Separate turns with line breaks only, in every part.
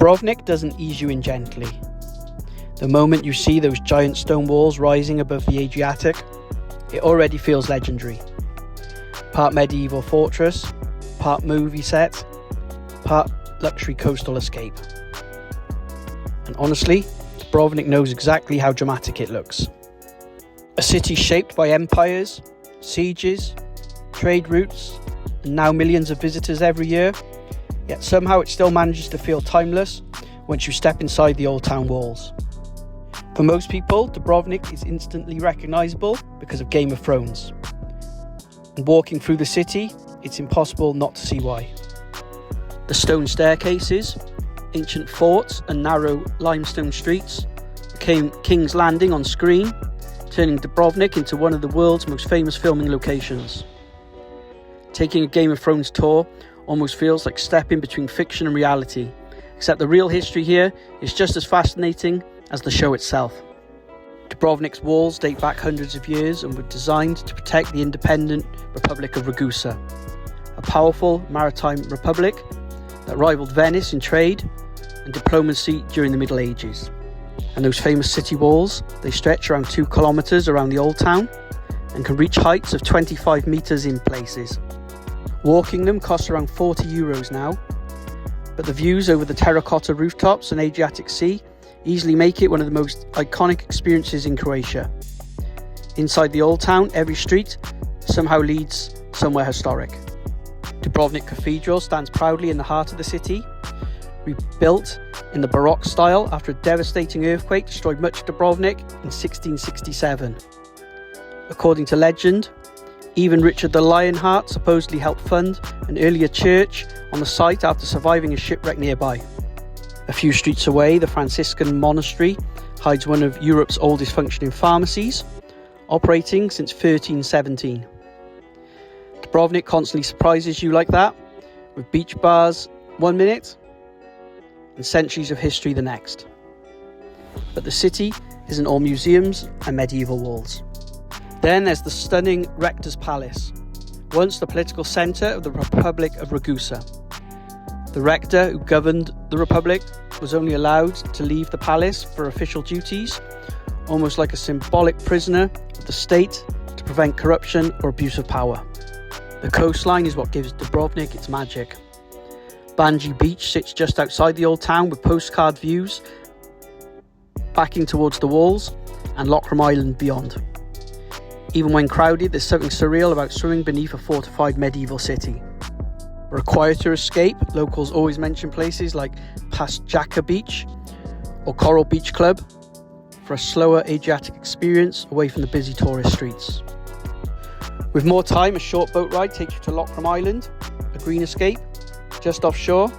Dubrovnik doesn't ease you in gently. The moment you see those giant stone walls rising above the Adriatic, it already feels legendary. Part medieval fortress, part movie set, part luxury coastal escape. And honestly, Dubrovnik knows exactly how dramatic it looks. A city shaped by empires, sieges, trade routes, and now millions of visitors every year, yet somehow it still manages to feel timeless once you step inside the old town walls. For most people, Dubrovnik is instantly recognisable because of Game of Thrones. And walking through the city, it's impossible not to see why. The stone staircases, ancient forts and narrow limestone streets became King's Landing on screen, turning Dubrovnik into one of the world's most famous filming locations. Taking a Game of Thrones tour almost feels like stepping between fiction and reality, except the real history here is just as fascinating as the show itself. Dubrovnik's walls date back hundreds of years and were designed to protect the independent Republic of Ragusa, a powerful maritime republic that rivaled Venice in trade and diplomacy during the Middle Ages. And those famous city walls, they stretch around 2 kilometres around the old town and can reach heights of 25 metres in places. Walking them costs around €40 now, but the views over the terracotta rooftops and Adriatic Sea easily make it one of the most iconic experiences in Croatia. Inside the old town, every street somehow leads somewhere historic. Dubrovnik Cathedral stands proudly in the heart of the city, rebuilt in the Baroque style after a devastating earthquake destroyed much of Dubrovnik in 1667. According to legend, even Richard the Lionheart supposedly helped fund an earlier church on the site after surviving a shipwreck nearby. A few streets away, the Franciscan monastery hides one of Europe's oldest functioning pharmacies, operating since 1317. Dubrovnik constantly surprises you like that, with beach bars 1 minute and centuries of history the next. But the city isn't all museums and medieval walls. Then there's the stunning Rector's Palace, once the political centre of the Republic of Ragusa. The Rector, who governed the Republic, was only allowed to leave the palace for official duties, almost like a symbolic prisoner of the state to prevent corruption or abuse of power. The coastline is what gives Dubrovnik its magic. Banji Beach sits just outside the old town with postcard views backing towards the walls and Lochram Island beyond. Even when crowded, there's something surreal about swimming beneath a fortified medieval city. For a quieter escape, locals always mention places like Pattaya Beach or Coral Beach Club for a slower Adriatic experience away from the busy tourist streets. With more time, a short boat ride takes you to Lochram Island, a green escape just offshore,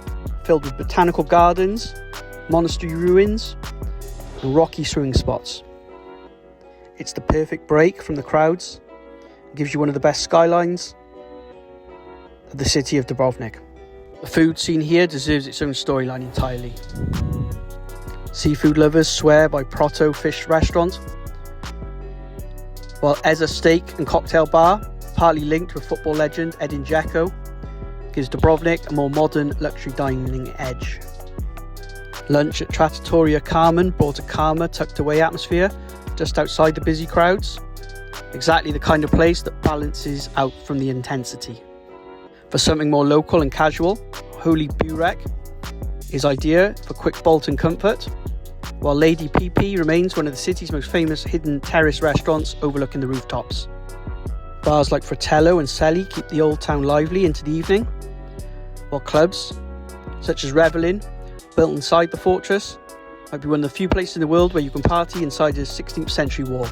filled with botanical gardens, monastery ruins, and rocky swimming spots. It's the perfect break from the crowds, and gives you one of the best skylines of the city of Dubrovnik. The food scene here deserves its own storyline entirely. Seafood lovers swear by Proto Fish Restaurant, while Eza Steak and Cocktail Bar, partly linked with football legend Edin Dzeko, gives Dubrovnik a more modern luxury dining edge. Lunch at Trattoria Carmen brought a calmer, tucked away atmosphere just outside the busy crowds, exactly the kind of place that balances out from the intensity. For something more local and casual, Holy Burek is ideal for quick bolt and comfort, while Lady PP remains one of the city's most famous hidden terrace restaurants overlooking the rooftops. Bars like Fratello and Selly keep the old town lively into the evening, while clubs such as Revelin, built inside the fortress, might be one of the few places in the world where you can party inside a 16th century wall.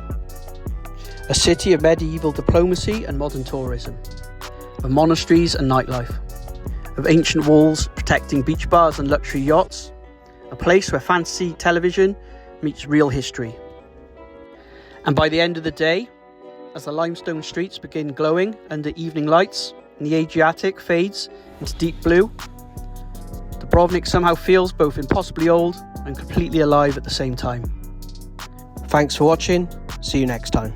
A city of medieval diplomacy and modern tourism, of monasteries and nightlife, of ancient walls protecting beach bars and luxury yachts, a place where fantasy television meets real history. And by the end of the day, as the limestone streets begin glowing under evening lights and the Adriatic fades into deep blue, Dubrovnik somehow feels both impossibly old and completely alive at the same time. Thanks for watching. See you next time.